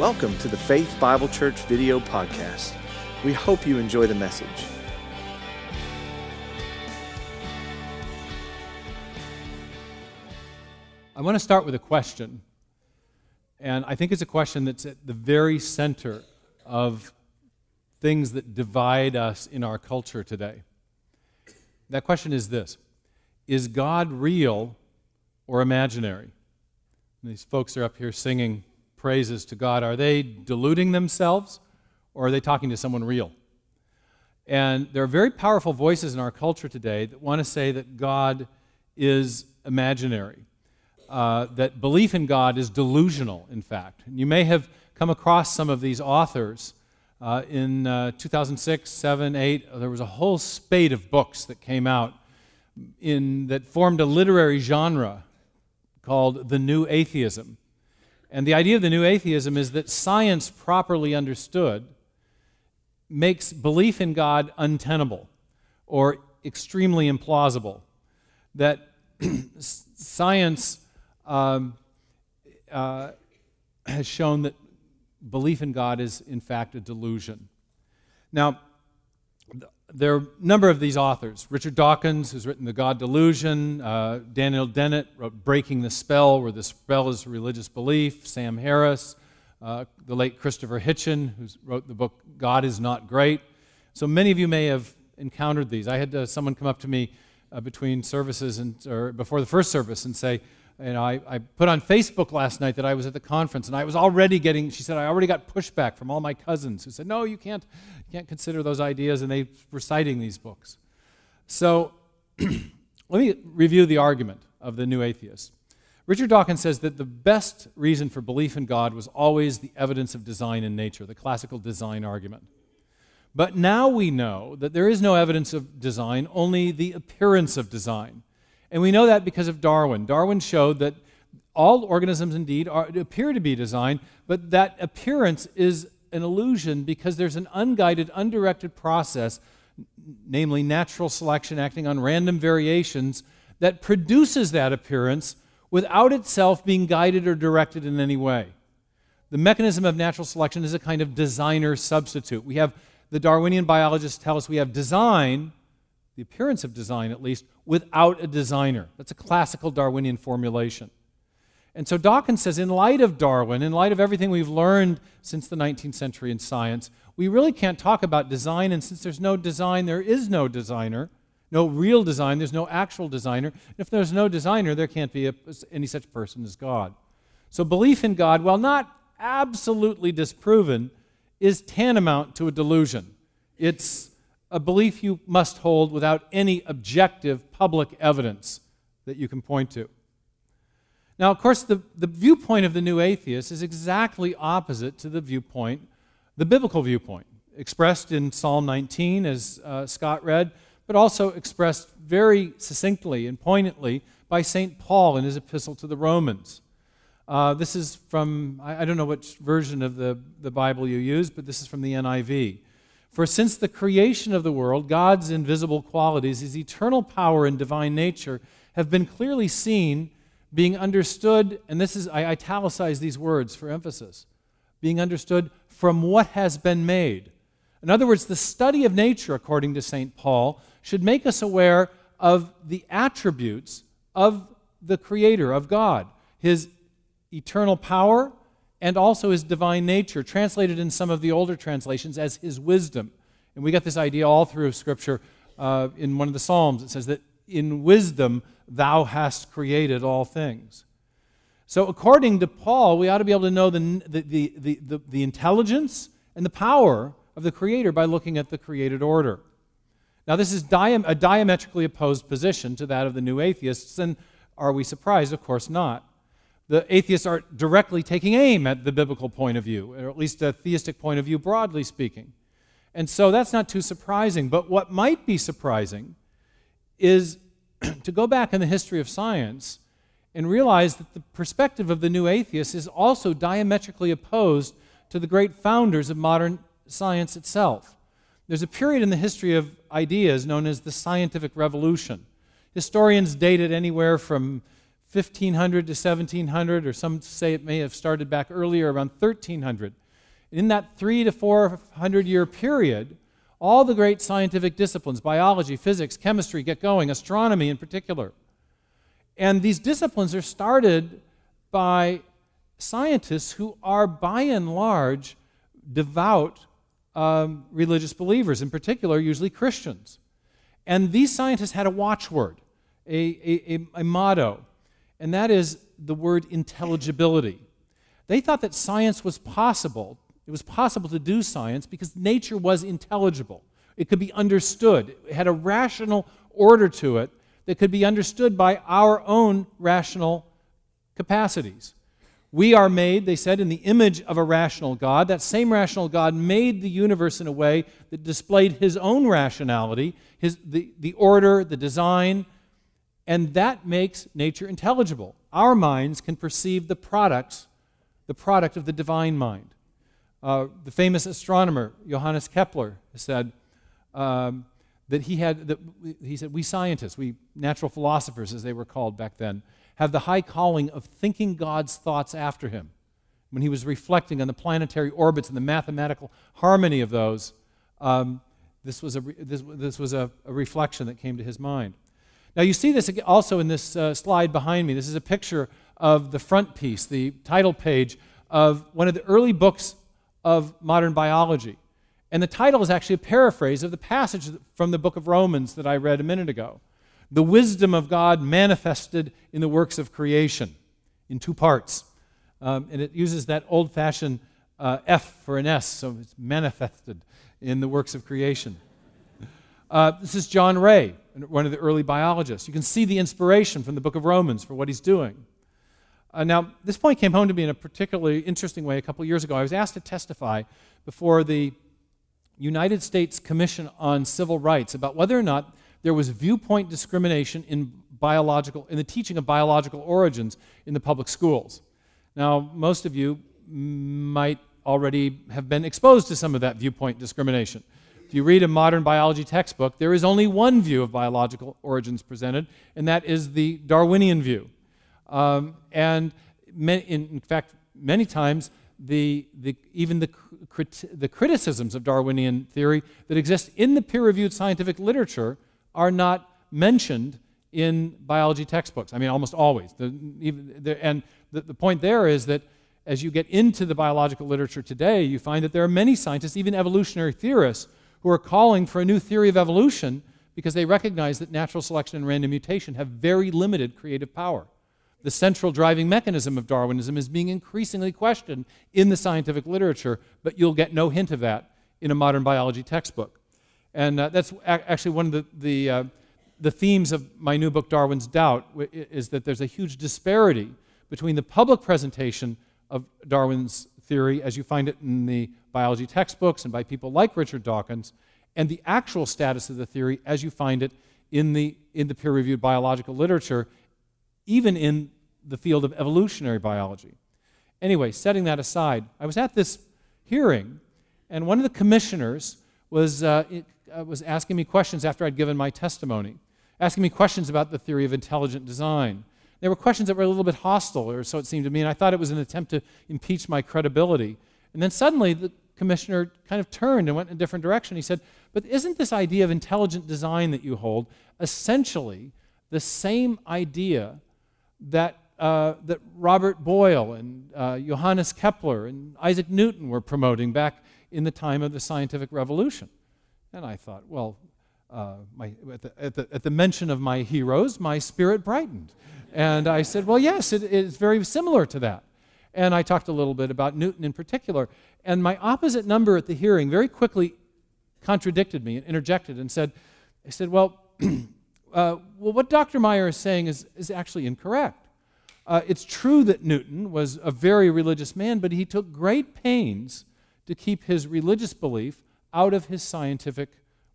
Welcome to the Faith Bible Church video podcast. We hope you enjoy the message. I want to start with a question, and I think it's a question that's at the very center of things that divide us in our culture today. That question is this: is God real or imaginary? And these folks are up here singing praises to God. Are they deluding themselves, or are they talking to someone real? And there are very powerful voices in our culture today that want to say that God is imaginary, that belief in God is delusional, in fact. And you may have come across some of these authors. In 2006, 7, 8, there was a whole spate of books that came out that formed a literary genre called the New Atheism. And the idea of the New Atheism is that science, properly understood, makes belief in God untenable or extremely implausible. That science has shown that belief in God is, in fact, a delusion. Now, there are a number of these authors. Richard Dawkins, who's written The God Delusion. Daniel Dennett wrote Breaking the Spell, where the spell is religious belief. Sam Harris, the late Christopher Hitchin, who wrote the book God is Not Great. So many of you may have encountered these. I had someone come up to me between services or before the first service and say, I put on Facebook last night that I was at the conference, and I was already she said, I already got pushback from all my cousins who said, no, you can't consider those ideas, and they were citing these books. So let me review the argument of the New Atheist. Richard Dawkins says that the best reason for belief in God was always the evidence of design in nature, the classical design argument. But now we know that there is no evidence of design, only the appearance of design. And we know that because of Darwin. Darwin showed that all organisms indeed appear to be designed, but that appearance is an illusion because there's an unguided, undirected process, namely natural selection acting on random variations, that produces that appearance without itself being guided or directed in any way. The mechanism of natural selection is a kind of designer substitute. The Darwinian biologists tell us we have design, the appearance of design at least, without a designer. That's a classical Darwinian formulation. And so Dawkins says, in light of Darwin, in light of everything we've learned since the 19th century in science, we really can't talk about design, and since there's no design, there is no designer, no real design, there's no actual designer. And if there's no designer, there can't be any such person as God. So belief in God, while not absolutely disproven, is tantamount to a delusion. It's a belief you must hold without any objective public evidence that you can point to. Now, of course, the viewpoint of the New Atheist is exactly opposite to the biblical viewpoint, expressed in Psalm 19, as Scott read, but also expressed very succinctly and poignantly by St. Paul in his epistle to the Romans. This is from, I don't know which version of the Bible you use, but this is from the NIV. For since the creation of the world, God's invisible qualities, His eternal power and divine nature, have been clearly seen, being understood, and I italicize these words for emphasis, being understood from what has been made. In other words, the study of nature, according to St. Paul, should make us aware of the attributes of the Creator, of God, His eternal power, and also His divine nature, translated in some of the older translations as His wisdom. And we get this idea all through Scripture. In one of the Psalms, it says that in wisdom Thou hast created all things. So according to Paul, we ought to be able to know the intelligence and the power of the Creator by looking at the created order. Now this is a diametrically opposed position to that of the New Atheists, and are we surprised? Of course not. The atheists are directly taking aim at the biblical point of view, or at least a theistic point of view, broadly speaking. And so that's not too surprising. But what might be surprising is to go back in the history of science and realize that the perspective of the New Atheists is also diametrically opposed to the great founders of modern science itself. There's a period in the history of ideas known as the scientific revolution. Historians date it anywhere from 1500 to 1700, or some say it may have started back earlier, around 1300. In that 300 to 400 year period, all the great scientific disciplines, biology, physics, chemistry, get going, astronomy in particular. And these disciplines are started by scientists who are, by and large, devout religious believers, in particular, usually Christians. And these scientists had a watchword, a motto, and that is the word intelligibility. They thought that science was possible. It was possible to do science because nature was intelligible. It could be understood. It had a rational order to it that could be understood by our own rational capacities. We are made, they said, in the image of a rational God. That same rational God made the universe in a way that displayed his own rationality, the order, the design, and that makes nature intelligible. Our minds can perceive the product of the divine mind. The famous astronomer Johannes Kepler said that he said, we scientists, we natural philosophers as they were called back then, have the high calling of thinking God's thoughts after him. When he was reflecting on the planetary orbits and the mathematical harmony of those, this was a reflection that came to his mind. Now you see this also in this slide behind me. This is a picture of the front piece, the title page of one of the early books of modern biology. And the title is actually a paraphrase of the passage from the book of Romans that I read a minute ago. The wisdom of God manifested in the works of creation, in two parts. And it uses that old-fashioned F for an S, so it's manifested in the works of creation. This is John Ray, one of the early biologists. You can see the inspiration from the book of Romans for what he's doing. Now, this point came home to me in a particularly interesting way a couple years ago. I was asked to testify before the United States Commission on Civil Rights about whether or not there was viewpoint discrimination in the teaching of biological origins in the public schools. Now, most of you might already have been exposed to some of that viewpoint discrimination. If you read a modern biology textbook, there is only one view of biological origins presented, and that is the Darwinian view. And in fact, many times, even the criticisms of Darwinian theory that exist in the peer-reviewed scientific literature are not mentioned in biology textbooks. I mean, almost always. And the point there is that as you get into the biological literature today, you find that there are many scientists, even evolutionary theorists, who are calling for a new theory of evolution because they recognize that natural selection and random mutation have very limited creative power. The central driving mechanism of Darwinism is being increasingly questioned in the scientific literature, but you'll get no hint of that in a modern biology textbook. And that's actually one of the themes of my new book, Darwin's Doubt, is that there's a huge disparity between the public presentation of Darwin's theory, as you find it in the biology textbooks and by people like Richard Dawkins, and the actual status of the theory as you find it in the peer-reviewed biological literature, even in the field of evolutionary biology. Anyway, setting that aside, I was at this hearing, and one of the commissioners was asking me questions after I'd given my testimony, asking me questions about the theory of intelligent design. There were questions that were a little bit hostile, or so it seemed to me, and I thought it was an attempt to impeach my credibility. And then suddenly the commissioner kind of turned and went in a different direction. He said, but isn't this idea of intelligent design that you hold essentially the same idea that Robert Boyle and Johannes Kepler and Isaac Newton were promoting back in the time of the scientific revolution? And I thought, well, at the mention of my heroes, my spirit brightened. And I said, well, yes, it's very similar to that. And I talked a little bit about Newton in particular. And my opposite number at the hearing very quickly contradicted me and interjected and said, well, what Dr. Meyer is saying is actually incorrect. It's true that Newton was a very religious man, but he took great pains to keep his religious belief out of his scientific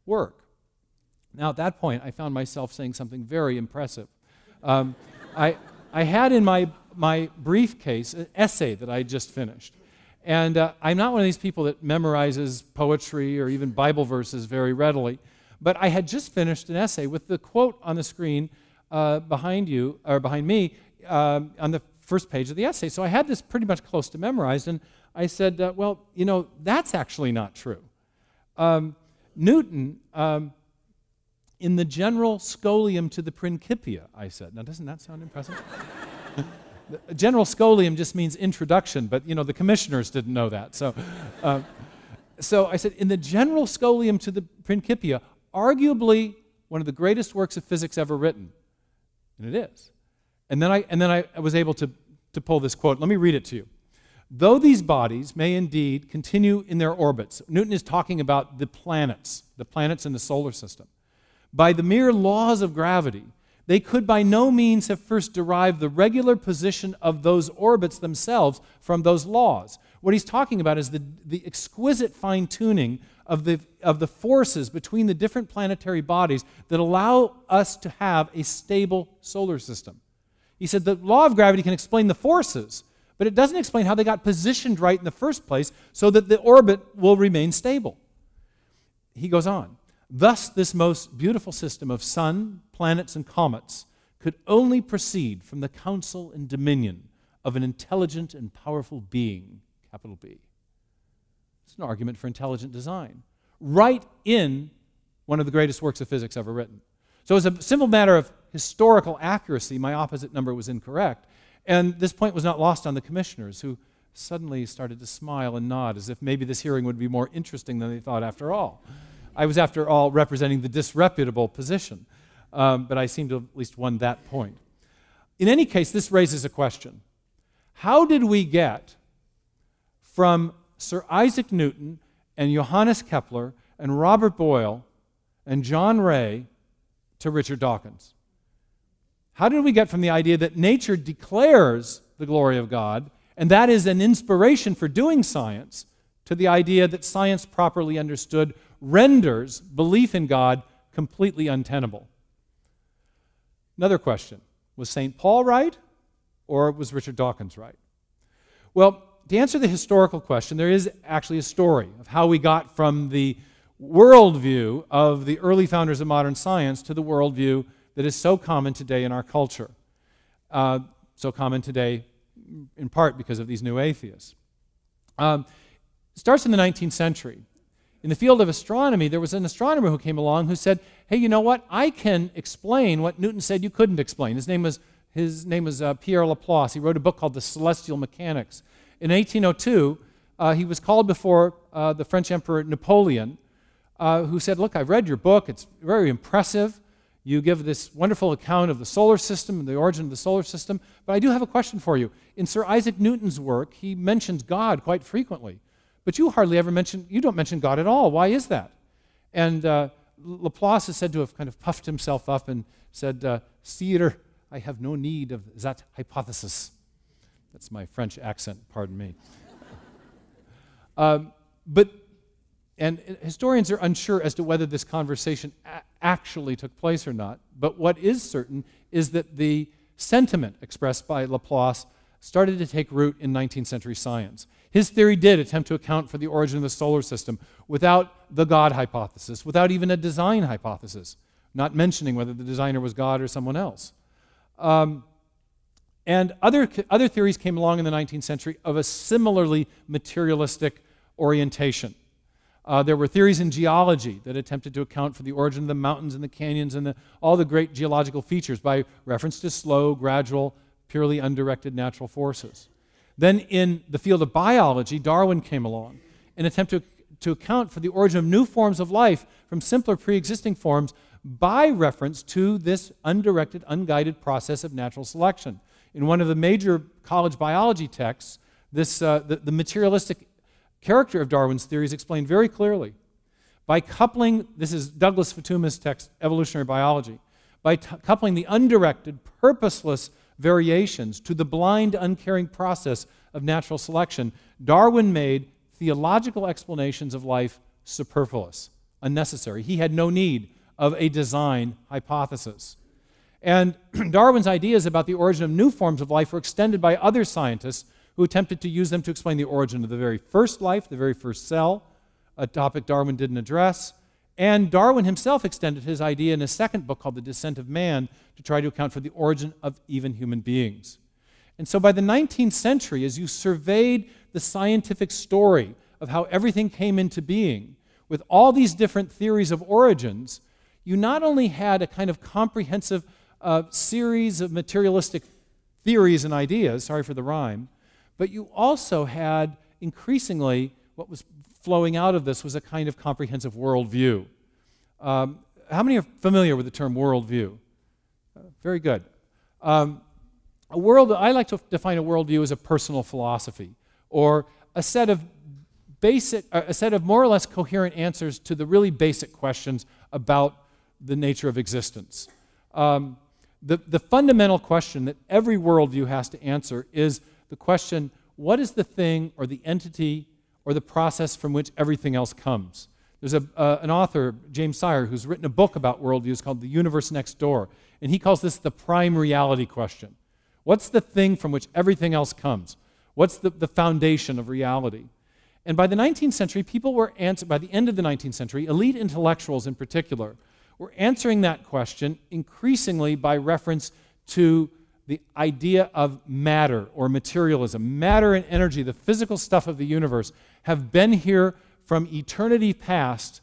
work. Now, at that point, I found myself saying something very impressive. I had in my briefcase an essay that I just finished. And I'm not one of these people that memorizes poetry or even Bible verses very readily, but I had just finished an essay with the quote on the screen behind you, or behind me, on the first page of the essay. So I had this pretty much close to memorized, and I said, well, that's actually not true. Newton, in the general scholium to the Principia, I said. Now, doesn't that sound impressive? The general scholium just means introduction, but, the commissioners didn't know that. So I said, in the general scholium to the Principia, arguably one of the greatest works of physics ever written. And it is. And then I was able to pull this quote. Let me read it to you. Though these bodies may indeed continue in their orbits, Newton is talking about the planets in the solar system, by the mere laws of gravity, they could by no means have first derived the regular position of those orbits themselves from those laws. What he's talking about is the exquisite fine-tuning of the forces between the different planetary bodies that allow us to have a stable solar system. He said the law of gravity can explain the forces, but it doesn't explain how they got positioned right in the first place so that the orbit will remain stable. He goes on. Thus, this most beautiful system of sun, planets, and comets could only proceed from the counsel and dominion of an intelligent and powerful being, capital B. It's an argument for intelligent design, right in one of the greatest works of physics ever written. So as a simple matter of historical accuracy, my opposite number was incorrect, and this point was not lost on the commissioners, who suddenly started to smile and nod as if maybe this hearing would be more interesting than they thought after all. I was, after all, representing the disreputable position, but I seemed to have at least won that point. In any case, this raises a question. How did we get from Sir Isaac Newton and Johannes Kepler and Robert Boyle and John Ray to Richard Dawkins? How did we get from the idea that nature declares the glory of God, and that is an inspiration for doing science, to the idea that science properly understood renders belief in God completely untenable? Another question. Was St. Paul right, or was Richard Dawkins right? Well, to answer the historical question, there is actually a story of how we got from the worldview of the early founders of modern science to the worldview that is so common today in our culture. So common today in part because of these new atheists. It starts in the 19th century. In the field of astronomy, there was an astronomer who came along who said, hey, you know what? I can explain what Newton said you couldn't explain. His name was Pierre Laplace. He wrote a book called The Celestial Mechanics. In 1802, he was called before the French Emperor Napoleon, who said, look, I've read your book. It's very impressive. You give this wonderful account of the solar system and the origin of the solar system, but I do have a question for you. In Sir Isaac Newton's work, he mentions God quite frequently, but you don't mention God at all. Why is that? And Laplace is said to have kind of puffed himself up and said, Sire, I have no need of that hypothesis. That's my French accent, pardon me. And historians are unsure as to whether this conversation actually took place or not, but what is certain is that the sentiment expressed by Laplace started to take root in 19th century science. His theory did attempt to account for the origin of the solar system without the God hypothesis, without even a design hypothesis, not mentioning whether the designer was God or someone else. And other theories came along in the 19th century of a similarly materialistic orientation. There were theories in geology that attempted to account for the origin of the mountains and the canyons and all the great geological features by reference to slow, gradual, purely undirected natural forces. Then in the field of biology, Darwin came along and attempted to account for the origin of new forms of life from simpler pre-existing forms by reference to this undirected, unguided process of natural selection. In one of the major college biology texts, the materialistic character of Darwin's theory is explained very clearly. By coupling, this is Douglas Fatuma's text, Evolutionary Biology, by coupling the undirected, purposeless variations to the blind, uncaring process of natural selection, Darwin made theological explanations of life superfluous, unnecessary. He had no need of a design hypothesis. And Darwin's ideas about the origin of new forms of life were extended by other scientists who attempted to use them to explain the origin of the very first life, the very first cell, a topic Darwin didn't address, And Darwin himself extended his idea in a second book called The Descent of Man to try to account for the origin of even human beings. And so by the 19th century, as you surveyed the scientific story of how everything came into being, with all these different theories of origins, you not only had a kind of comprehensive series of materialistic theories and ideas, sorry for the rhyme, but you also had increasingly what was flowing out of this was a kind of comprehensive worldview. How many are familiar with the term worldview? Very good. I like to define a worldview as a personal philosophy, or a set of more or less coherent answers to the really basic questions about the nature of existence. The fundamental question that every worldview has to answer is the question, what is the thing or the entity or the process from which everything else comes? There's an author, James Meyer, who's written a book about worldviews called The Universe Next Door, and he calls this the prime reality question. What's the thing from which everything else comes? What's the foundation of reality? And by the 19th century, by the end of the 19th century, elite intellectuals in particular, were answering that question increasingly by reference to the idea of matter or materialism. Matter and energy, the physical stuff of the universe, have been here from eternity past,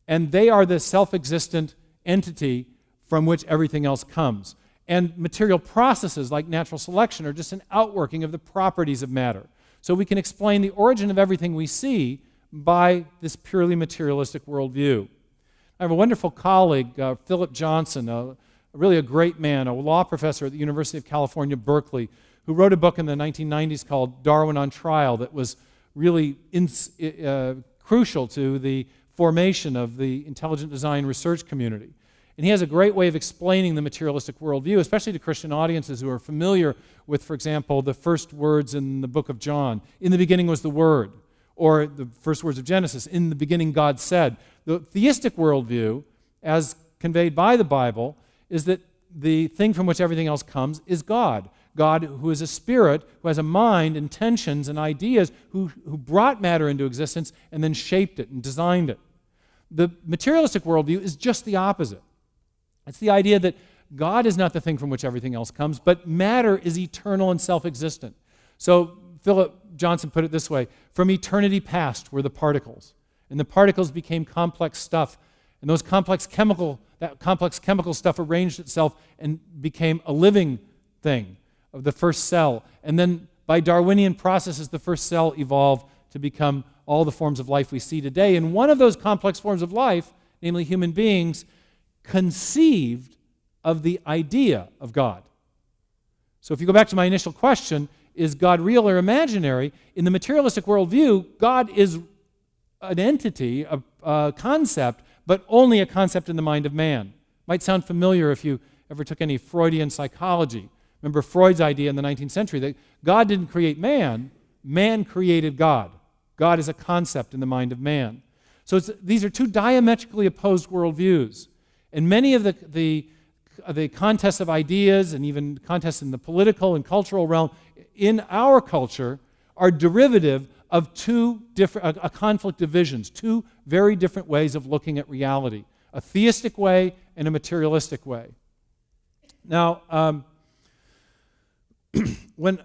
and they are the self-existent entity from which everything else comes. And material processes like natural selection are just an outworking of the properties of matter. So we can explain the origin of everything we see by this purely materialistic worldview. I have a wonderful colleague, Philip Johnson, really a great man, a law professor at the University of California, Berkeley, who wrote a book in the 1990s called Darwin on Trial that was really crucial to the formation of the intelligent design research community. And he has a great way of explaining the materialistic worldview, especially to Christian audiences who are familiar with, for example, the first words in the book of John. In the beginning was the Word. Or the first words of Genesis. In the beginning God said. The theistic worldview, as conveyed by the Bible, is that the thing from which everything else comes is God. God who is a spirit, who has a mind, intentions, and ideas, who brought matter into existence and then shaped it and designed it. The materialistic worldview is just the opposite. It's the idea that God is not the thing from which everything else comes, but matter is eternal and self-existent. So Philip Johnson put it this way: from eternity past were the particles, and the particles became complex stuff, and that complex chemical stuff arranged itself and became a living thing of the first cell. And then by Darwinian processes, the first cell evolved to become all the forms of life we see today. And one of those complex forms of life, namely human beings, conceived of the idea of God. So if you go back to my initial question, is God real or imaginary? In the materialistic worldview, God is an entity, a concept, but only a concept in the mind of man. Might sound familiar if you ever took any Freudian psychology. Remember Freud's idea in the 19th century that God didn't create man, man created God. God is a concept in the mind of man. So these are two diametrically opposed worldviews. And many of the contests of ideas and even contests in the political and cultural realm in our culture are derivative of a conflict of visions, two very different ways of looking at reality, a theistic way and a materialistic way. Now, when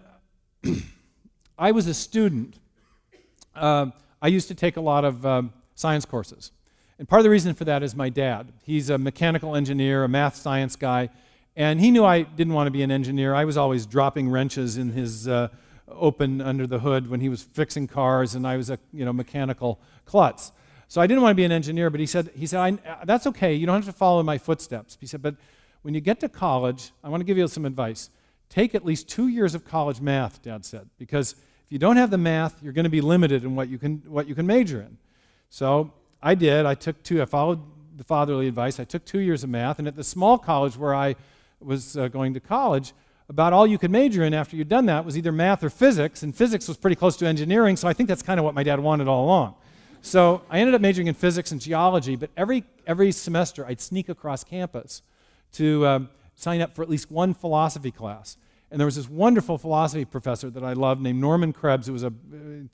I was a student, I used to take a lot of science courses. And part of the reason for that is my dad. He's a mechanical engineer, a math science guy, and he knew I didn't want to be an engineer. I was always dropping wrenches in his open under the hood when he was fixing cars, and I was a mechanical klutz. So I didn't want to be an engineer, but he said, that's okay, you don't have to follow in my footsteps. He said, but when you get to college, I want to give you some advice. Take at least 2 years of college math, Dad said, because if you don't have the math, you're going to be limited in what you can major in. So I did. I followed the fatherly advice. I took 2 years of math, and at the small college where I was going to college, about all you could major in after you'd done that was either math or physics, and physics was pretty close to engineering, so I think that's kind of what my dad wanted all along. So I ended up majoring in physics and geology, but every semester I'd sneak across campus to sign up for at least one philosophy class. And there was this wonderful philosophy professor that I loved named Norman Krebs, who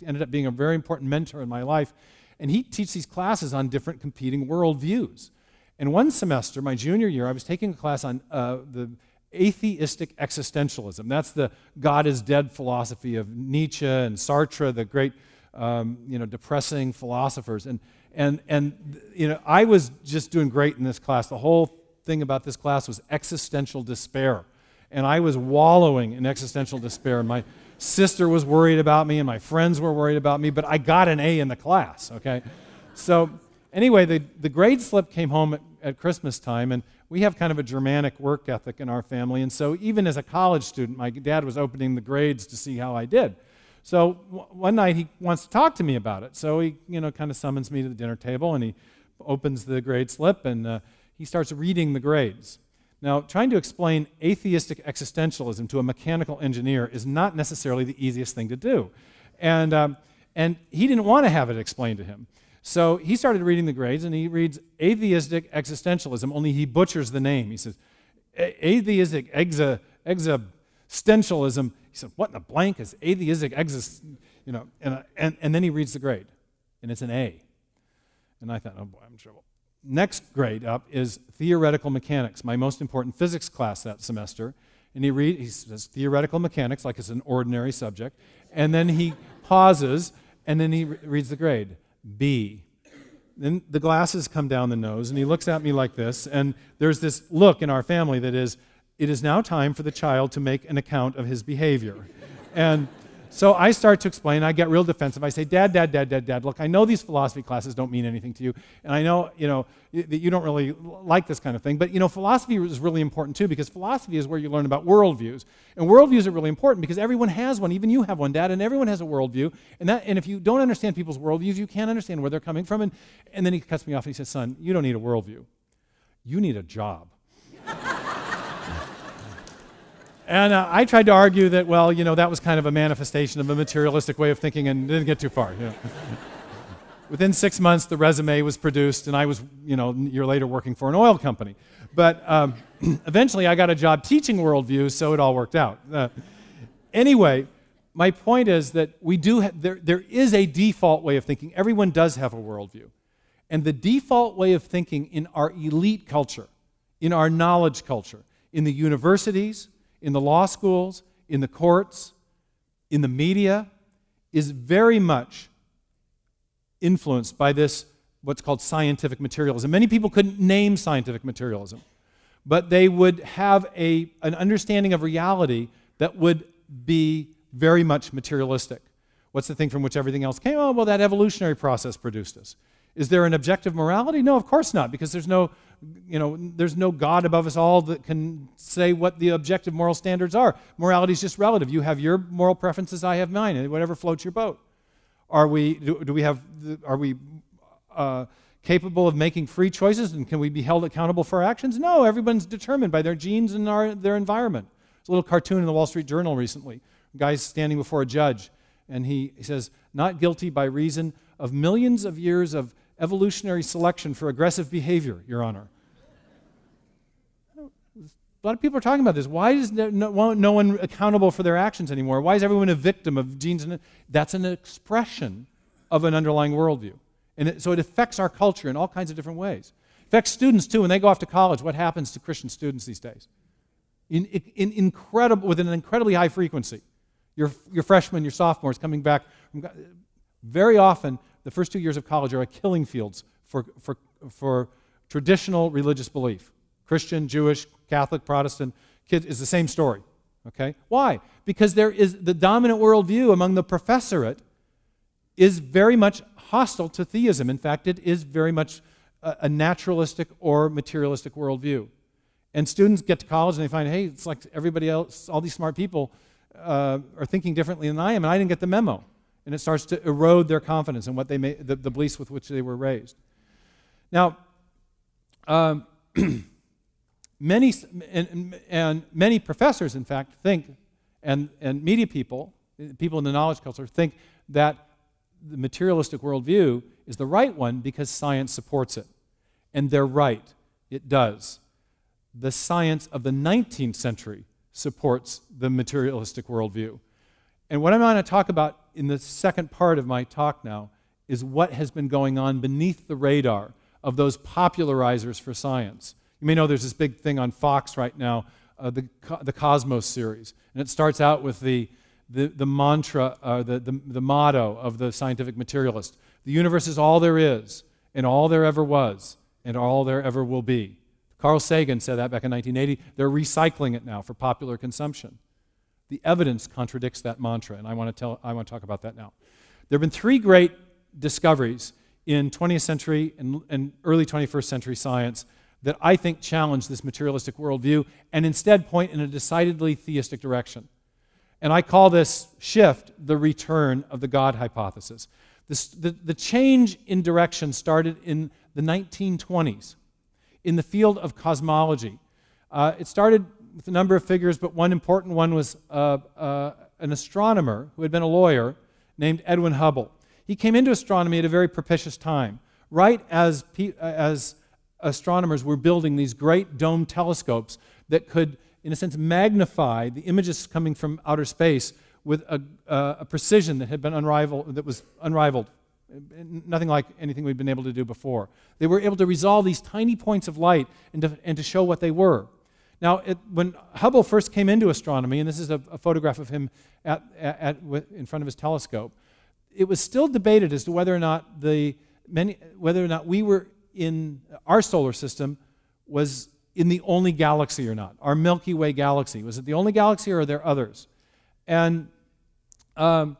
ended up being a very important mentor in my life. And he teaches these classes on different competing worldviews. And one semester, my junior year, I was taking a class on the atheistic existentialism. That's the God is dead philosophy of Nietzsche and Sartre, the great depressing philosophers. And I was just doing great in this class. The whole thing about this class was existential despair. And I was wallowing in existential despair. And my sister was worried about me, and my friends were worried about me, but I got an A in the class, okay? So anyway, the grade slip came home at Christmas time, and we have kind of a Germanic work ethic in our family. And so even as a college student, my dad was opening the grades to see how I did. So one night he wants to talk to me about it. So he kind of summons me to the dinner table, and he opens the grade slip, and he starts reading the grades. Now, trying to explain atheistic existentialism to a mechanical engineer is not necessarily the easiest thing to do. And he didn't want to have it explained to him. So he started reading the grades, and he reads atheistic existentialism, only he butchers the name. He says, atheistic existentialism. He said, what in the blank is atheistic and then he reads the grade, and it's an A. And I thought, oh boy, I'm in trouble. Next grade up is theoretical mechanics, my most important physics class that semester. And he says theoretical mechanics like it's an ordinary subject. And then he pauses, and then he reads the grade, B. Then the glasses come down the nose, and he looks at me like this, and there's this look in our family that is, it is now time for the child to make an account of his behavior. And so I start to explain. I get real defensive. I say, Dad, look, I know these philosophy classes don't mean anything to you, and I know, that you don't really like this kind of thing, but, philosophy is really important too, because philosophy is where you learn about worldviews. And worldviews are really important because everyone has one. Even you have one, Dad, and everyone has a worldview. And if you don't understand people's worldviews, you can't understand where they're coming from. And then he cuts me off, and he says, son, you don't need a worldview. You need a job. And I tried to argue that, well, that was kind of a manifestation of a materialistic way of thinking, and didn't get too far. Within 6 months, the resume was produced, and I was, a year later working for an oil company. But eventually, I got a job teaching worldviews, so it all worked out. Anyway, my point is that there is a default way of thinking. Everyone does have a worldview. And the default way of thinking in our elite culture, in our knowledge culture, in the universities, in the law schools, in the courts, in the media, is very much influenced by this, what's called scientific materialism. Many people couldn't name scientific materialism, but they would have an understanding of reality that would be very much materialistic. What's the thing from which everything else came? Oh, well, that evolutionary process produced us. Is there an objective morality? No, of course not, because there's no God above us all that can say what the objective moral standards are. Morality is just relative. You have your moral preferences, I have mine, and whatever floats your boat. Are we capable of making free choices, and can we be held accountable for our actions? No, everyone's determined by their genes and their environment. There's a little cartoon in the Wall Street Journal recently. A guy's standing before a judge, and he says, not guilty by reason of millions of years of evolutionary selection for aggressive behavior, Your Honor. A lot of people are talking about this. Why is no one accountable for their actions anymore? Why is everyone a victim of genes? That's an expression of an underlying worldview. And so it affects our culture in all kinds of different ways. It affects students, too. When they go off to college, what happens to Christian students these days? With an incredibly high frequency. Your freshmen, your sophomores coming back. Very often, the first 2 years of college are killing fields for traditional religious belief. Christian, Jewish, Catholic, Protestant, kids is the same story. Okay? Why? Because there is the dominant worldview among the professorate is very much hostile to theism. In fact, it is very much a naturalistic or materialistic worldview. And students get to college and they find, hey, it's like everybody else, all these smart people are thinking differently than I am, and I didn't get the memo. And it starts to erode their confidence in what they the beliefs with which they were raised. Now, many professors, in fact, think, and media people in the knowledge culture, think that the materialistic worldview is the right one because science supports it. And they're right. It does. The science of the 19th century supports the materialistic worldview. And what I'm going to talk about in the second part of my talk now is what has been going on beneath the radar of those popularizers for science. You may know there's this big thing on Fox right now, the Cosmos series, and it starts out with the mantra, the motto of the scientific materialist: the universe is all there is, and all there ever was, and all there ever will be. Carl Sagan said that back in 1980. They're recycling it now for popular consumption. The evidence contradicts that mantra, and I want to talk about that now. There have been three great discoveries in 20th century and early 21st century science that I think challenge this materialistic worldview and instead point in a decidedly theistic direction. And I call this shift the return of the God hypothesis. The change in direction started in the 1920s in the field of cosmology. It started with a number of figures, but one important one was an astronomer who had been a lawyer named Edwin Hubble. He came into astronomy at a very propitious time, right as astronomers were building these great dome telescopes that could, in a sense, magnify the images coming from outer space with a precision that had been unrivaled, that was unrivaled, nothing like anything we'd been able to do before. They were able to resolve these tiny points of light and to show what they were. Now, when Hubble first came into astronomy, and this is a photograph of him in front of his telescope, it was still debated as to whether or not we were in our solar system was in the only galaxy or not. Our Milky Way galaxy, was it the only galaxy, or are there others? And one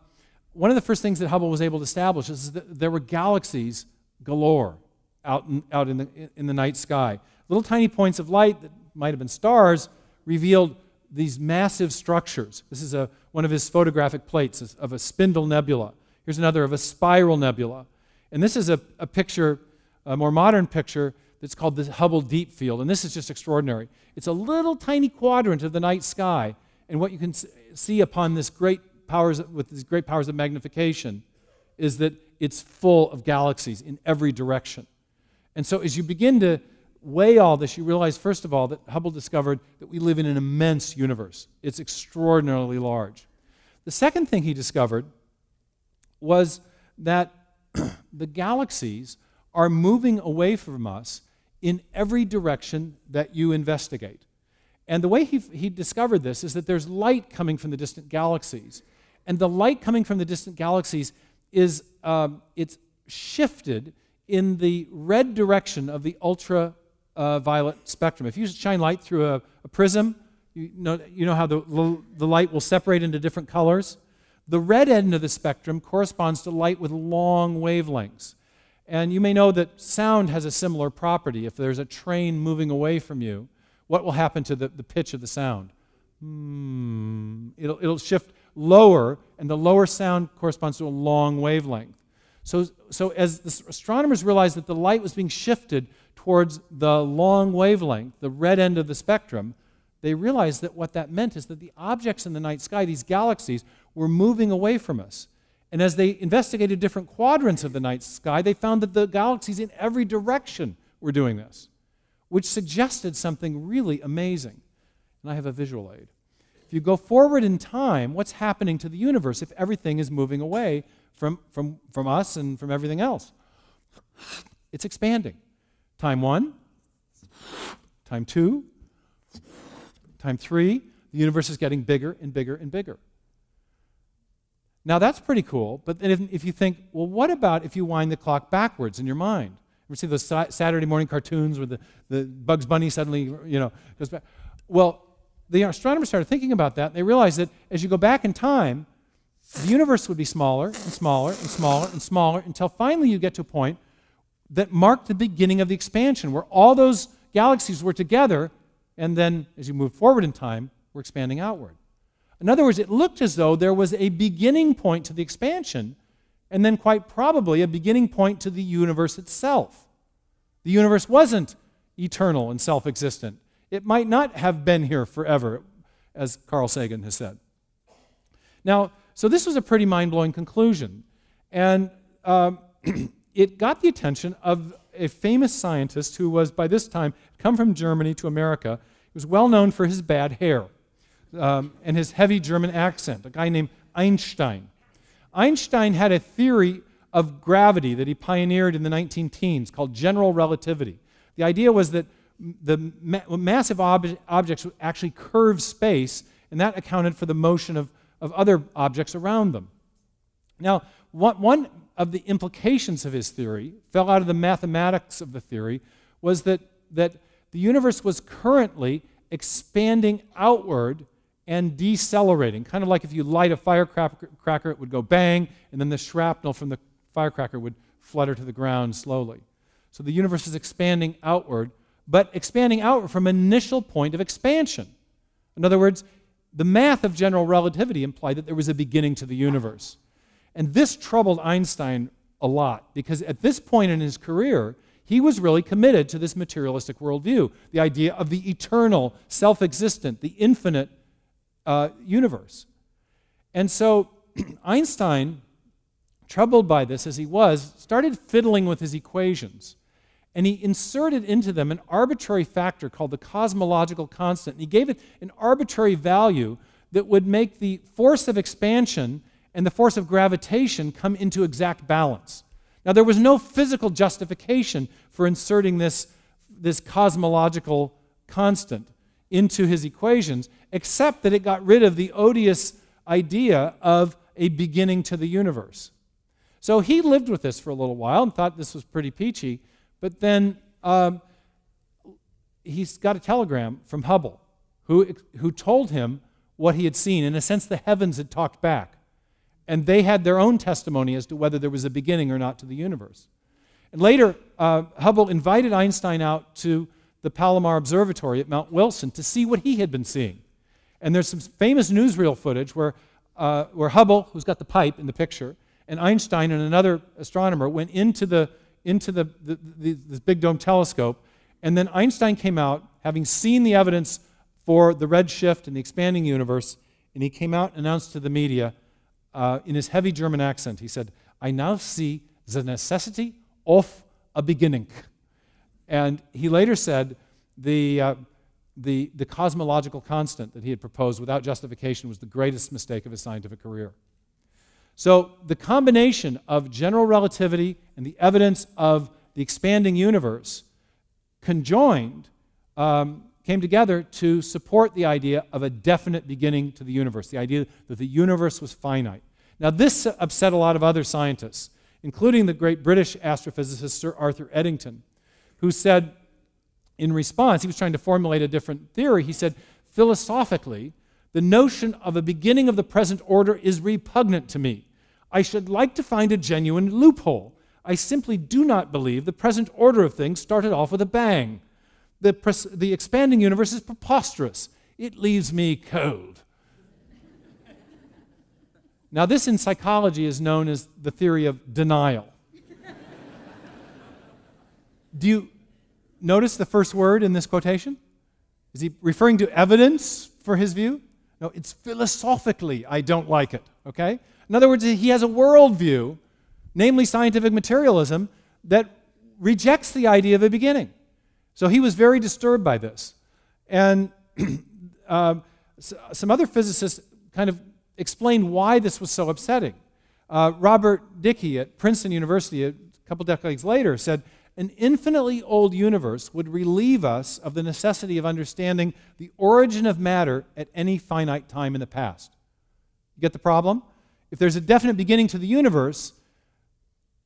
of the first things that Hubble was able to establish is that there were galaxies galore out in the night sky. Little tiny points of light that might have been stars revealed these massive structures. This is one of his photographic plates of a spindle nebula. Here's another of a spiral nebula. And this is a picture, a more modern picture, that's called the Hubble Deep Field. And this is just extraordinary. It's a little tiny quadrant of the night sky. And what you can see upon this with these great powers of magnification is that it's full of galaxies in every direction. And so as you begin to weigh all this, you realize, first of all, that Hubble discovered that we live in an immense universe. It's extraordinarily large. The second thing he discovered was that the galaxies are moving away from us in every direction that you investigate. And the way he discovered this is that there's light coming from the distant galaxies. And the light coming from the distant galaxies is it's shifted in the red direction of the ultraviolet spectrum. If you shine light through a prism, you know how the light will separate into different colors? The red end of the spectrum corresponds to light with long wavelengths. And you may know that sound has a similar property. If there's a train moving away from you, what will happen to the pitch of the sound? It'll shift lower, and the lower sound corresponds to a long wavelength. So as the astronomers realized that the light was being shifted towards the long wavelength, the red end of the spectrum, they realized that what that meant is that the objects in the night sky, these galaxies, were moving away from us. And as they investigated different quadrants of the night sky, they found that the galaxies in every direction were doing this, which suggested something really amazing. And I have a visual aid. If you go forward in time, what's happening to the universe if everything is moving away from us and from everything else? It's expanding. Time 1, time 2, time 3, the universe is getting bigger and bigger and bigger. Now that's pretty cool, but then if you think, well, what about if you wind the clock backwards in your mind? Ever see those Saturday morning cartoons where the Bugs Bunny suddenly, goes back? Well, the astronomers started thinking about that, and they realized that as you go back in time, the universe would be smaller and smaller and smaller and smaller until finally you get to a point that marked the beginning of the expansion, where all those galaxies were together, and then as you move forward in time, we're expanding outward. In other words, it looked as though there was a beginning point to the expansion, and then quite probably a beginning point to the universe itself. The universe wasn't eternal and self-existent. It might not have been here forever, as Carl Sagan has said. Now, so this was a pretty mind-blowing conclusion, and it got the attention of a famous scientist who was, by this time, come from Germany to America. He was well known for his bad hair and his heavy German accent, a guy named Einstein. Einstein had a theory of gravity that he pioneered in the 19-teens called general relativity. The idea was that the massive objects would actually curve space, and that accounted for the motion of other objects around them. Now, one of the implications of his theory, fell out of the mathematics of the theory, was that the universe was currently expanding outward and decelerating. Kind of like if you light a firecracker, it would go bang, and then the shrapnel from the firecracker would flutter to the ground slowly. So the universe is expanding outward, but expanding outward from an initial point of expansion. In other words, the math of general relativity implied that there was a beginning to the universe. And this troubled Einstein a lot, because at this point in his career, he was really committed to this materialistic worldview, the idea of the eternal, self-existent, the infinite universe. And so Einstein, troubled by this as he was, started fiddling with his equations. And he inserted into them an arbitrary factor called the cosmological constant. And he gave it an arbitrary value that would make the force of expansion and the force of gravitation come into exact balance. Now, there was no physical justification for inserting this cosmological constant into his equations, except that it got rid of the odious idea of a beginning to the universe. So he lived with this for a little while and thought this was pretty peachy, but then he's got a telegram from Hubble, who told him what he had seen. In a sense, the heavens had talked back. And they had their own testimony as to whether there was a beginning or not to the universe. And later, Hubble invited Einstein out to the Palomar Observatory at Mount Wilson to see what he had been seeing. And there's some famous newsreel footage where Hubble, who's got the pipe in the picture, and Einstein and another astronomer went into this big dome telescope, and then Einstein came out, having seen the evidence for the redshift and the expanding universe, and he came out and announced to the media, in his heavy German accent, he said, "I now see the necessity of a beginning." And he later said the cosmological constant that he had proposed without justification was the greatest mistake of his scientific career. So the combination of general relativity and the evidence of the expanding universe conjoined came together to support the idea of a definite beginning to the universe, the idea that the universe was finite. Now, this upset a lot of other scientists, including the great British astrophysicist Sir Arthur Eddington, who said, in response, he was trying to formulate a different theory, he said, philosophically, the notion of a beginning of the present order is repugnant to me. I should like to find a genuine loophole. I simply do not believe the present order of things started off with a bang. The expanding universe is preposterous. It leaves me cold. Now, this in psychology is known as the theory of denial. Do you notice the first word in this quotation? Is he referring to evidence for his view? No, it's philosophically I don't like it, okay? In other words, he has a worldview, namely scientific materialism, that rejects the idea of a beginning. So he was very disturbed by this. And some other physicists kind of explained why this was so upsetting. Robert Dickey at Princeton University a couple decades later said, an infinitely old universe would relieve us of the necessity of understanding the origin of matter at any finite time in the past. You get the problem? If there's a definite beginning to the universe,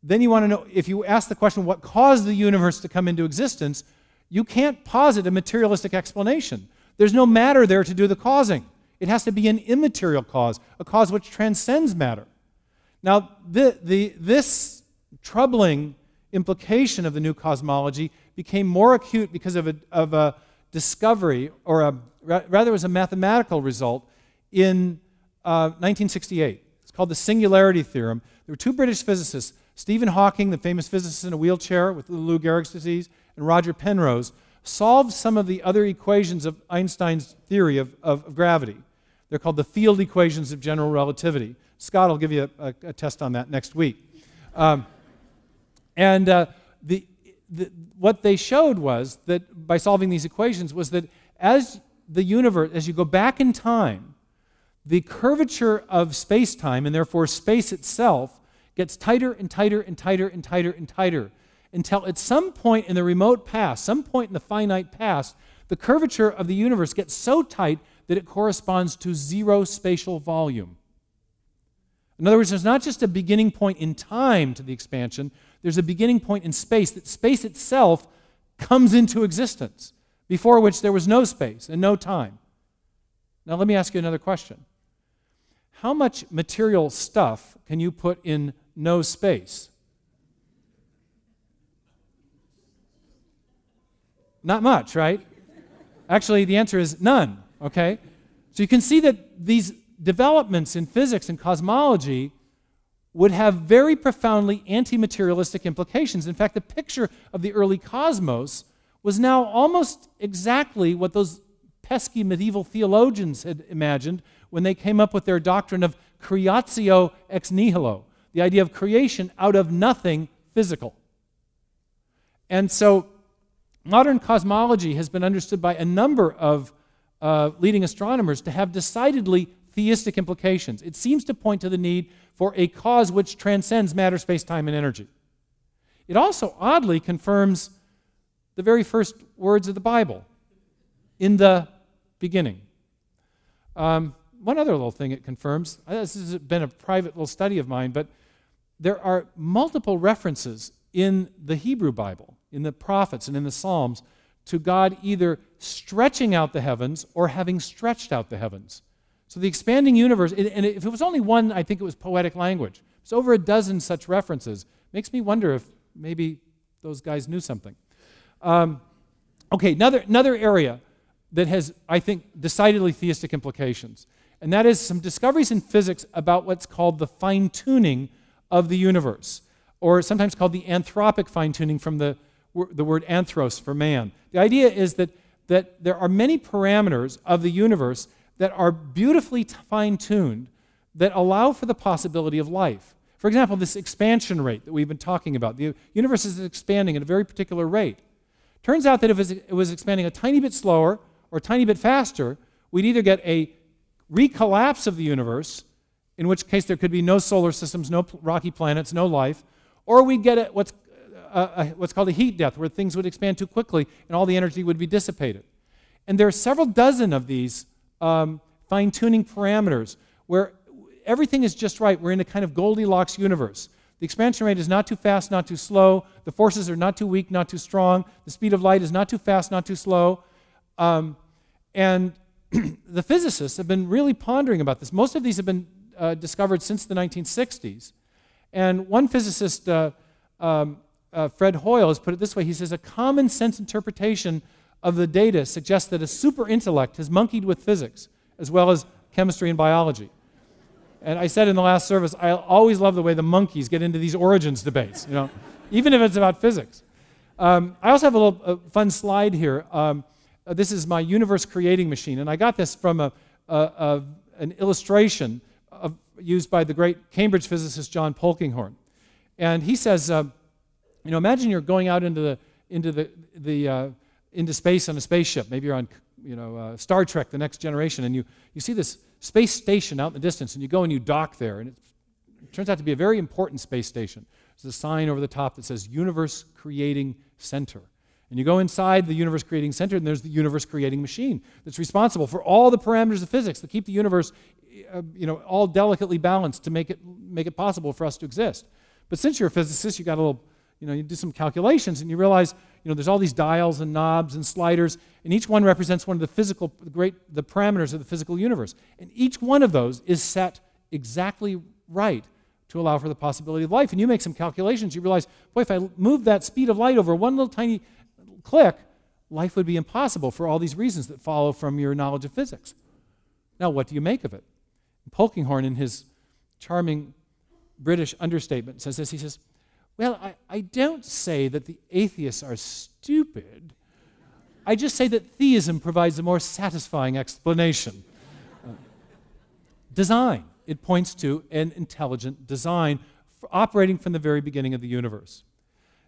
then you want to know, if you ask the question, what caused the universe to come into existence, you can't posit a materialistic explanation. There's no matter there to do the causing. It has to be an immaterial cause, a cause which transcends matter. Now, this troubling implication of the new cosmology became more acute because of a discovery, or rather it was a mathematical result, in 1968. It's called the singularity theorem. There were two British physicists, Stephen Hawking, the famous physicist in a wheelchair with Lou Gehrig's disease, and Roger Penrose, solved some of the other equations of Einstein's theory of gravity. They're called the field equations of general relativity. Scott will give you a test on that next week. What they showed was that by solving these equations was that as the universe, as you go back in time, the curvature of space-time, and therefore space itself, gets tighter and tighter and tighter and tighter and tighter until at some point in the remote past, some point in the finite past, the curvature of the universe gets so tight that it corresponds to zero spatial volume. In other words, there's not just a beginning point in time to the expansion, there's a beginning point in space, that space itself comes into existence, before which there was no space and no time. Now let me ask you another question. How much material stuff can you put in no space? Not much, right? Actually, the answer is none, okay? So you can see that these developments in physics and cosmology would have very profoundly anti-materialistic implications. In fact, the picture of the early cosmos was now almost exactly what those pesky medieval theologians had imagined when they came up with their doctrine of creatio ex nihilo, the idea of creation out of nothing physical. And so modern cosmology has been understood by a number of leading astronomers to have decidedly theistic implications. It seems to point to the need for a cause which transcends matter, space, time, and energy. It also oddly confirms the very first words of the Bible, in the beginning. One other little thing it confirms, this has been a private little study of mine, but there are multiple references in the Hebrew Bible, in the prophets and in the Psalms, to God either stretching out the heavens or having stretched out the heavens. So the expanding universe, and if it was only one, I think it was poetic language. It's over a dozen such references. Makes me wonder if maybe those guys knew something. Okay, another area that has, I think, decidedly theistic implications, and that is some discoveries in physics about what's called the fine-tuning of the universe, or sometimes called the anthropic fine-tuning from the word anthros for man. The idea is that there are many parameters of the universe that are beautifully fine-tuned that allow for the possibility of life. For example, this expansion rate that we've been talking about. The universe is expanding at a very particular rate. Turns out that if it was expanding a tiny bit slower or a tiny bit faster, we'd either get a recollapse of the universe, in which case there could be no solar systems, no rocky planets, no life, or we'd get what's called a heat death, where things would expand too quickly and all the energy would be dissipated. And there are several dozen of these fine-tuning parameters where everything is just right. We're in a kind of Goldilocks universe. The expansion rate is not too fast, not too slow. The forces are not too weak, not too strong. The speed of light is not too fast, not too slow. And the physicists have been really pondering about this. Most of these have been discovered since the 1960s. And one physicist, Fred Hoyle, has put it this way. He says, a common sense interpretation of the data suggests that a super intellect has monkeyed with physics, as well as chemistry and biology. And I said in the last service, I always love the way the monkeys get into these origins debates, even if it's about physics. I also have a little fun slide here. This is my universe creating machine, and I got this from an illustration used by the great Cambridge physicist John Polkinghorne. And he says, imagine you're going out into space on a spaceship. Maybe you're on Star Trek: The Next Generation, and you see this space station out in the distance, and you go and you dock there, and it turns out to be a very important space station. There's a sign over the top that says Universe Creating Center. And you go inside the Universe Creating Center, and there's the Universe Creating Machine that's responsible for all the parameters of physics that keep the universe all delicately balanced to make it possible for us to exist. But since you're a physicist, you got a little, you do some calculations, and you realize, there's all these dials and knobs and sliders, and each one represents one of the parameters of the physical universe. And each one of those is set exactly right to allow for the possibility of life. And you make some calculations, you realize, boy, if I move that speed of light over one little tiny click, life would be impossible for all these reasons that follow from your knowledge of physics. Now, what do you make of it? Polkinghorne, in his charming British understatement, says this. He says, well, I don't say that the atheists are stupid. I just say that theism provides a more satisfying explanation. Design. It points to an intelligent design operating from the very beginning of the universe.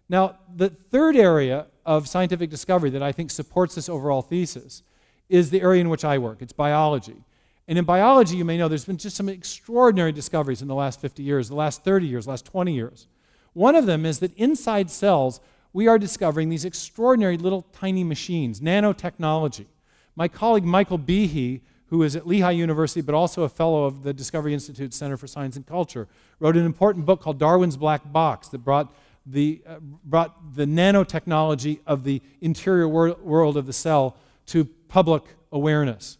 Now, the third area of scientific discovery that I think supports this overall thesis is the area in which I work. It's biology. And in biology, you may know, there's been just some extraordinary discoveries in the last 50 years, the last 30 years, the last 20 years. One of them is that inside cells, we are discovering these extraordinary little tiny machines, nanotechnology. My colleague Michael Behe, who is at Lehigh University but also a fellow of the Discovery Institute Center for Science and Culture, wrote an important book called Darwin's Black Box that brought the nanotechnology of the interior world of the cell to public awareness.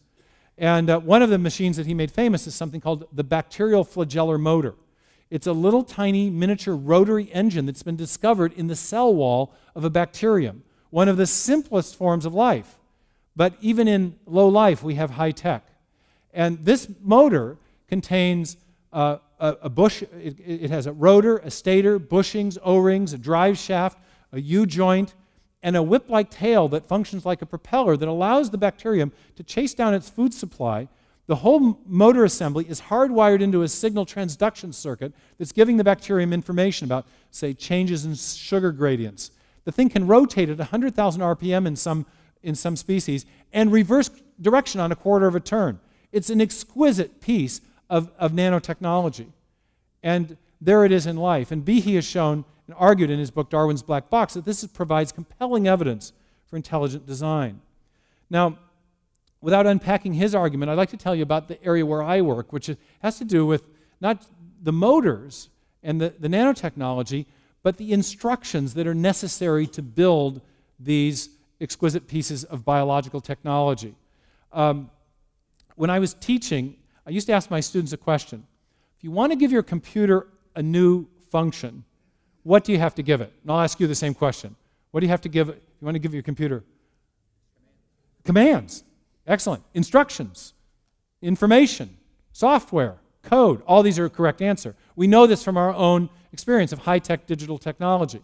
And one of the machines that he made famous is something called the bacterial flagellar motor. It's a little tiny miniature rotary engine that's been discovered in the cell wall of a bacterium, one of the simplest forms of life. But even in low life, we have high tech. And this motor contains a bush. It has a rotor, a stator, bushings, O-rings, a drive shaft, a U-joint, and a whip-like tail that functions like a propeller that allows the bacterium to chase down its food supply. The whole motor assembly is hardwired into a signal transduction circuit that's giving the bacterium information about, say, changes in sugar gradients. The thing can rotate at 100,000 RPM in some species and reverse direction on a quarter of a turn. It's an exquisite piece of nanotechnology. And there it is in life. And Behe has shown and argued in his book, Darwin's Black Box, that this provides compelling evidence for intelligent design. Now, without unpacking his argument, I'd like to tell you about the area where I work, which has to do with not the motors and the nanotechnology, but the instructions that are necessary to build these exquisite pieces of biological technology. When I was teaching, I used to ask my students a question. If you want to give your computer a new function, what do you have to give it? And I'll ask you the same question. What do you have to give it? You want to give your computer? Commands. Excellent. Instructions, information, software, code. All these are a correct answer. We know this from our own experience of high-tech digital technology.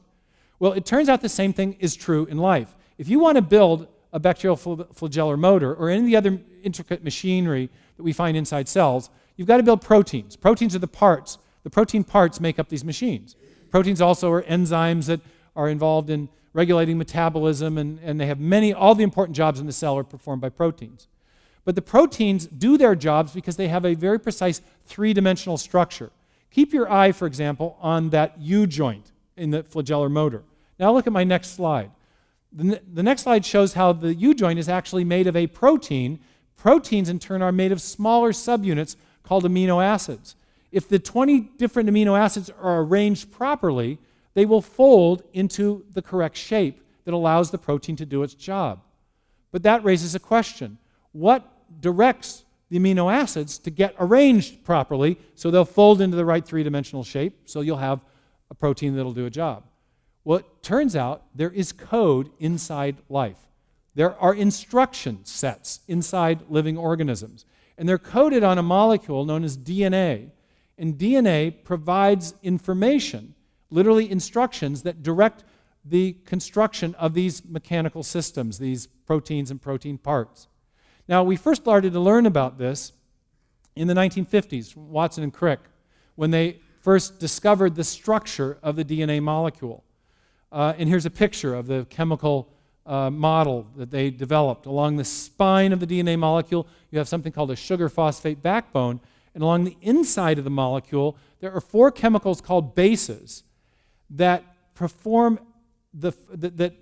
Well, it turns out the same thing is true in life. If you want to build a bacterial flagellar motor or any of the other intricate machinery that we find inside cells, you've got to build proteins. Proteins are the parts. The protein parts make up these machines. Proteins also are enzymes that are involved in regulating metabolism, and they have all the important jobs in the cell are performed by proteins. But the proteins do their jobs because they have a very precise three-dimensional structure. Keep your eye, for example, on that U-joint in the flagellar motor. Now look at my next slide. The next slide shows how the U-joint is actually made of a protein. Proteins, in turn, are made of smaller subunits called amino acids. If the 20 different amino acids are arranged properly, they will fold into the correct shape that allows the protein to do its job. But that raises a question. What directs the amino acids to get arranged properly so they'll fold into the right three-dimensional shape, so you'll have a protein that'll do a job? Well, it turns out there is code inside life. There are instruction sets inside living organisms, and they're coded on a molecule known as DNA. And DNA provides information, literally instructions, that direct the construction of these mechanical systems, these proteins and protein parts. Now, we first started to learn about this in the 1950s, from Watson and Crick, when they first discovered the structure of the DNA molecule. And here's a picture of the chemical model that they developed. Along the spine of the DNA molecule, you have something called a sugar phosphate backbone. And along the inside of the molecule, there are 4 chemicals called bases that perform that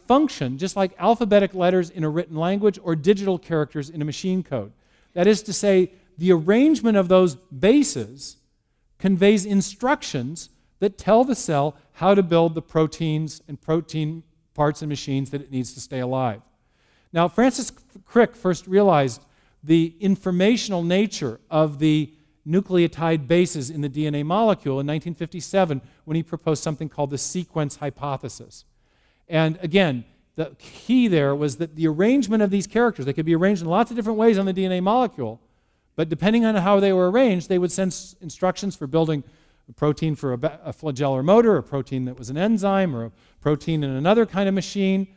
function just like alphabetic letters in a written language or digital characters in a machine code. That is to say, the arrangement of those bases conveys instructions that tell the cell how to build the proteins and protein parts and machines that it needs to stay alive. Now, Francis Crick first realized the informational nature of the nucleotide bases in the DNA molecule in 1957 when he proposed something called the sequence hypothesis. And again, the key there was that the arrangement of these characters, they could be arranged in lots of different ways on the DNA molecule, but depending on how they were arranged, they would send instructions for building a protein for a flagellar motor, a protein that was an enzyme, or a protein in another kind of machine,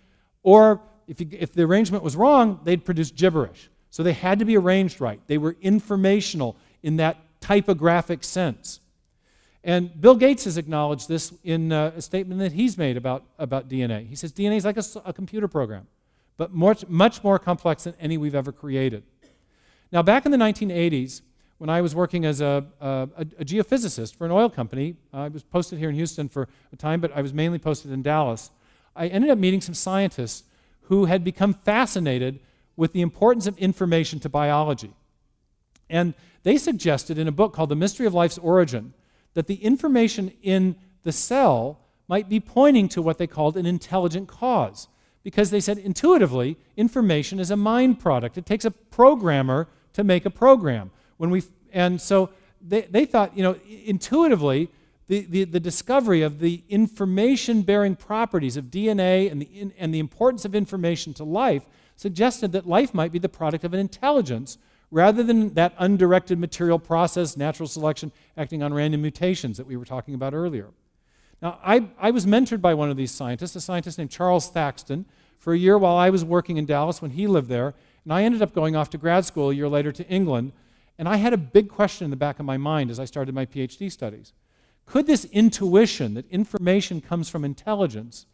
or if the arrangement was wrong, they'd produce gibberish. So they had to be arranged right. They were informational in that typographic sense. And Bill Gates has acknowledged this in a statement that he's made about DNA. He says DNA is like a computer program, but much more complex than any we've ever created. Now, back in the 1980s, when I was working as a geophysicist for an oil company, I was posted here in Houston for a time, but I was mainly posted in Dallas. I ended up meeting some scientists who had become fascinated with the importance of information to biology. And they suggested in a book called The Mystery of Life's Origin that the information in the cell might be pointing to what they called an intelligent cause. Because they said intuitively, information is a mind product. It takes a programmer to make a program. And so they thought, intuitively, the discovery of the information-bearing properties of DNA and the importance of information to life suggested that life might be the product of an intelligence rather than that undirected material process, natural selection, acting on random mutations that we were talking about earlier. Now, I was mentored by one of these scientists, a scientist named Charles Thaxton, for a year while I was working in Dallas when he lived there, and I ended up going off to grad school a year later to England, and I had a big question in the back of my mind as I started my PhD studies. Could this intuition that information comes from intelligence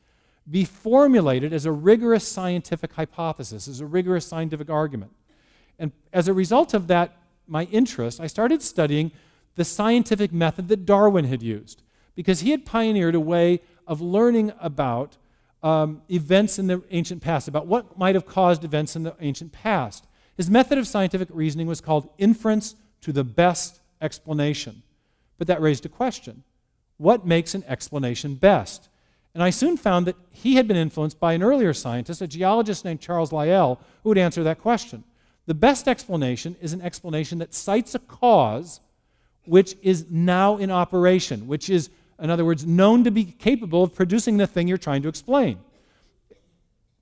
be formulated as a rigorous scientific hypothesis, as a rigorous scientific argument? And as a result of that, my interest, I started studying the scientific method that Darwin had used, because he had pioneered a way of learning about events in the ancient past, about what might have caused events in the ancient past. His method of scientific reasoning was called inference to the best explanation. But that raised a question. What makes an explanation best? And I soon found that he had been influenced by an earlier scientist, a geologist named Charles Lyell, who would answer that question. The best explanation is an explanation that cites a cause which is now in operation, which is, in other words, known to be capable of producing the thing you're trying to explain.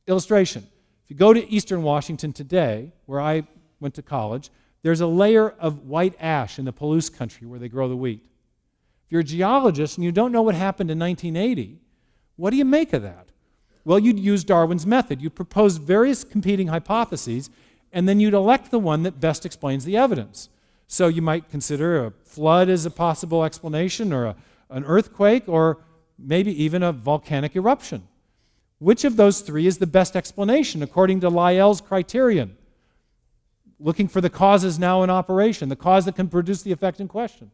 Illustration. If you go to eastern Washington today, where I went to college, there's a layer of white ash in the Palouse country where they grow the wheat. If you're a geologist and you don't know what happened in 1980, what do you make of that? Well, you'd use Darwin's method. You'd propose various competing hypotheses, and then you'd elect the one that best explains the evidence. So you might consider a flood as a possible explanation, or an earthquake, or maybe even a volcanic eruption. Which of those three is the best explanation according to Lyell's criterion? Looking for the causes now in operation, the cause that can produce the effect in question.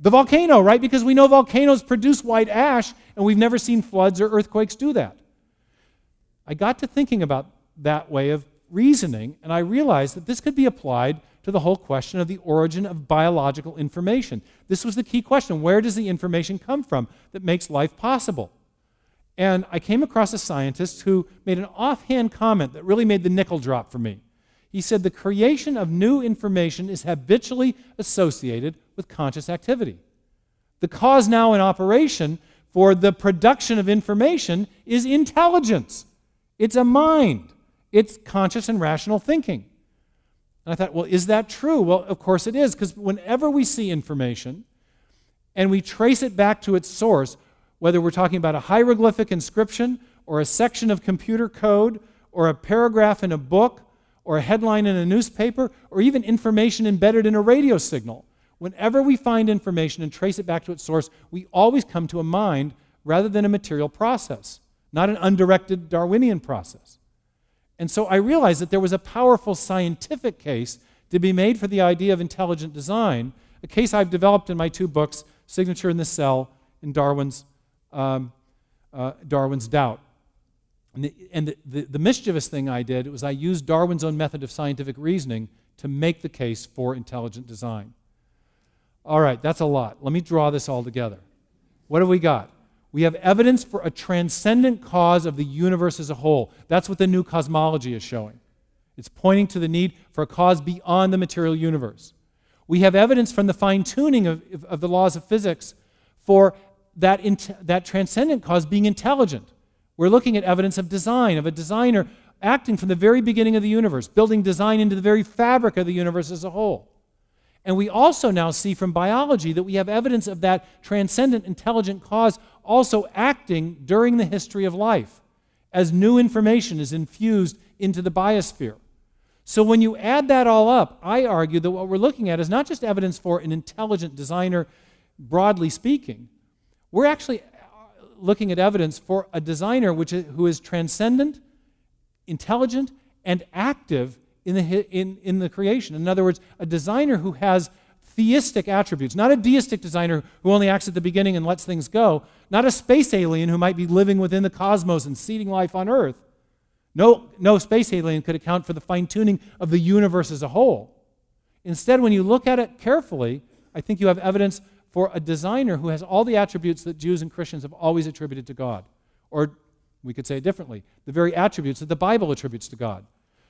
The volcano, right? Because we know volcanoes produce white ash, and we've never seen floods or earthquakes do that. I got to thinking about that way of reasoning, and I realized that this could be applied to the whole question of the origin of biological information. This was the key question. Where does the information come from that makes life possible? And I came across a scientist who made an offhand comment that really made the nickel drop for me. He said the creation of new information is habitually associated with conscious activity. The cause now in operation for the production of information is intelligence. It's a mind. It's conscious and rational thinking. And I thought, well, is that true? Well, of course it is, because whenever we see information and we trace it back to its source, whether we're talking about a hieroglyphic inscription or a section of computer code or a paragraph in a book or a headline in a newspaper or even information embedded in a radio signal, whenever we find information and trace it back to its source, we always come to a mind rather than a material process, not an undirected Darwinian process. And so I realized that there was a powerful scientific case to be made for the idea of intelligent design, a case I've developed in my two books, Signature in the Cell and Darwin's Doubt. And the mischievous thing I did was I used Darwin's own method of scientific reasoning to make the case for intelligent design. All right, that's a lot. Let me draw this all together. What have we got? We have evidence for a transcendent cause of the universe as a whole. That's what the new cosmology is showing. It's pointing to the need for a cause beyond the material universe. We have evidence from the fine-tuning of the laws of physics for that transcendent cause being intelligent. We're looking at evidence of design, of a designer acting from the very beginning of the universe, building design into the very fabric of the universe as a whole. And we also now see from biology that we have evidence of that transcendent intelligent cause also acting during the history of life as new information is infused into the biosphere. So when you add that all up, I argue that what we're looking at is not just evidence for an intelligent designer, broadly speaking. We're actually looking at evidence for a designer who is transcendent, intelligent, and active in the creation. In other words, a designer who has theistic attributes, not a deistic designer who only acts at the beginning and lets things go, not a space alien who might be living within the cosmos and seeding life on Earth. No space alien could account for the fine-tuning of the universe as a whole. Instead, when you look at it carefully, I think you have evidence for a designer who has all the attributes that Jews and Christians have always attributed to God. Or we could say it differently, the very attributes that the Bible attributes to God.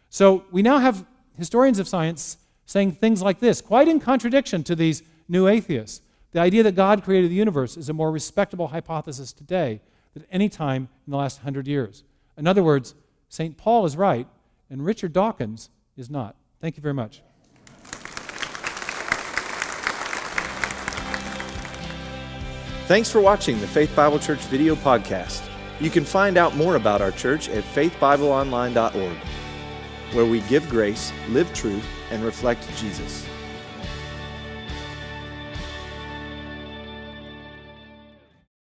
So we now have historians of science saying things like this, quite in contradiction to these new atheists. The idea that God created the universe is a more respectable hypothesis today than at any time in the last 100 years. In other words, St. Paul is right, and Richard Dawkins is not. Thank you very much. Thanks for watching the Faith Bible Church video podcast. You can find out more about our church at faithbibleonline.org, where we give grace, live truth, and reflect Jesus.